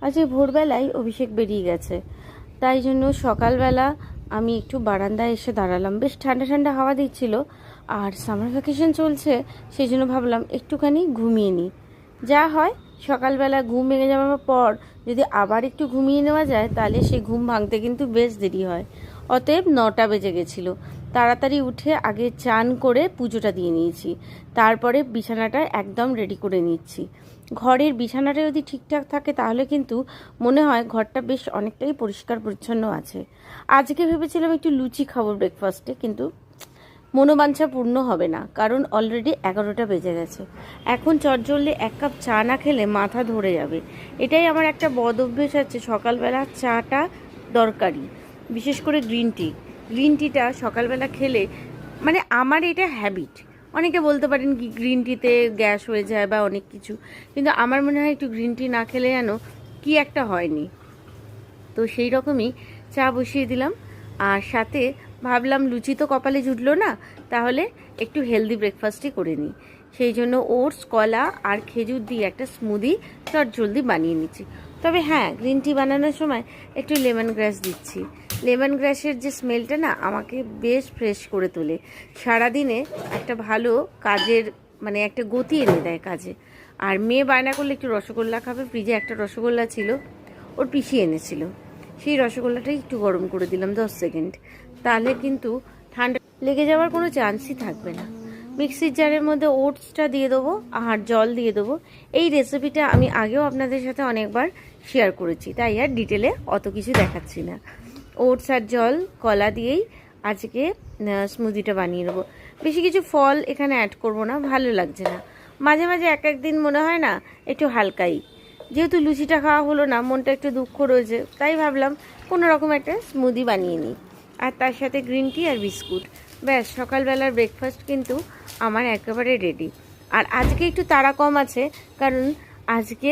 আজকে ভোরবেলায় অভিষেক বেরিয়ে গেছে, তাই জন্য সকালবেলা আমি একটু বারান্দায় এসে দাঁড়ালাম। বেশ ঠান্ডা ঠান্ডা হাওয়া দিচ্ছিল, আর সামার ভ্যাকেশন চলছে, সেই জন্য ভাবলাম একটুখানি ঘুমিয়ে নিই। যা হয়, সকালবেলা ঘুম ভেঙে যাওয়ার পর যদি আবার একটু ঘুমিয়ে নেওয়া যায় তাহলে সেই ঘুম ভাঙতে কিন্তু বেশ দেরি হয়। অতএব 9টা বেজে গেছিলো। তাড়াতাড়ি উঠে আগে চান করে পুজোটা দিয়ে নিয়েছি, তারপরে বিছানাটা একদম রেডি করে নিচ্ছি। ঘরের বিছানাটা যদি ঠিকঠাক থাকে তাহলে কিন্তু মনে হয় ঘরটা বেশ অনেকটাই পরিষ্কার পরিচ্ছন্ন আছে। আজকে ভেবেছিলাম একটু লুচি খাবো ব্রেকফাস্টে, কিন্তু মনোবাঞ্ছা পূর্ণ হবে না, কারণ অলরেডি 11টা বেজে গেছে। এখন চটজলদি 1 কাপ চা না খেলে মাথা ধরে যাবে। এটাই আমার একটা বদ অভ্যেস আছে, সকালবেলা চাটা দরকারি, বিশেষ করে গ্রিন টিটা সকালবেলা খেলে, মানে আমার এটা হ্যাবিট। অনেকে বলতে পারেন কি গ্রিন টিতে গ্যাস হয়ে যায় বা অনেক কিছু, কিন্তু আমার মনে হয় একটু গ্রিন টি না খেলে যেন কি একটা হয়নি। তো সেই রকমই চা বসিয়ে দিলাম, আর সাথে ভাবলাম লুচি তো কপালে জুটলো না, তাহলে একটু হেলদি ব্রেকফাস্টই করে নিই। সেই জন্য ওটস, কলা আর খেজুর দিয়ে একটা স্মুদি চটজলদি বানিয়ে নিচ্ছি। তবে হ্যাঁ, গ্রিন টি বানানোর সময় একটু লেমন গ্রাস দিচ্ছি। লেমন গ্রাসের যে স্মেলটা না আমাকে বেশ ফ্রেশ করে তোলে, সারাদিনে একটা ভালো কাজের মানে একটা গতি এনে দেয় কাজে। আর মেয়ে বায়না করলে একটু রসগোল্লা খাবে, ফ্রিজে একটা রসগোল্লা ছিল, ওর পিসি এনেছিল, সেই রসগোল্লাটাই একটু গরম করে দিলাম 10 সেকেন্ড, তাহলে কিন্তু ঠান্ডা লেগে যাওয়ার কোনো চান্সই থাকবে না। মিক্সির জারের মধ্যে ওটসটা দিয়ে দেবো আর জল দিয়ে দেবো। এই রেসিপিটা আমি আগেও আপনাদের সাথে অনেকবার শেয়ার করেছি, তাই আর ডিটেলে অত কিছু দেখাচ্ছি না। ওটস আর জল, কলা দিয়েই আজকে স্মুদিটা বানিয়ে নেবো। বেশি কিছু ফল এখানে অ্যাড করবো না, ভালো লাগছে না। মাঝে মাঝে এক একদিন মনে হয় না একটু হালকাই, যেহেতু লুচিটা খাওয়া হলো না, মনটা একটু দুঃখ রয়েছে, তাই ভাবলাম কোনো রকম একটা স্মুদি বানিয়ে নিই, আর তার সাথে গ্রিন টি আর বিস্কুট। ব্যাস, সকালবেলার ব্রেকফাস্ট কিন্তু আমার একেবারে রেডি। আর আজকে একটু তাড়া কম আছে, কারণ আজকে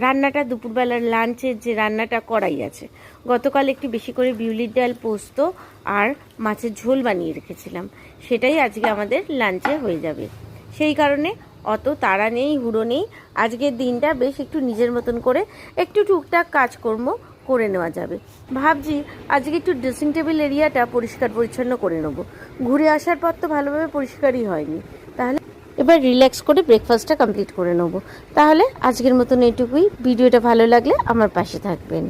রান্নাটা দুপুরবেলার লাঞ্চের যে রান্নাটা করাই আছে। গতকাল একটু বেশি করে বিউলির ডাল, পোস্ত আর মাছের ঝোল বানিয়ে রেখেছিলাম, সেটাই আজকে আমাদের লাঞ্চে হয়ে যাবে। সেই কারণে অত তাড়া নেই, হুড়ো নেই। আজকের দিনটা বেশ একটু নিজের মতন করে একটু টুকটাক কাজকর্ম করে নেওয়া যাবে। ভাবছি আজকে একটু ড্রেসিং টেবিল এরিয়াটা পরিষ্কার পরিচ্ছন্ন করে নেবো। ঘুরে আসার পর তো ভালোভাবে পরিষ্কারই হয়নি, তাহলে এবার রিল্যাক্স করে ব্রেকফাস্টটা কমপ্লিট করে নেবো। তাহলে আজকের মতন এইটুকুই। ভিডিওটা ভালো লাগলে আমার পাশে থাকবেন।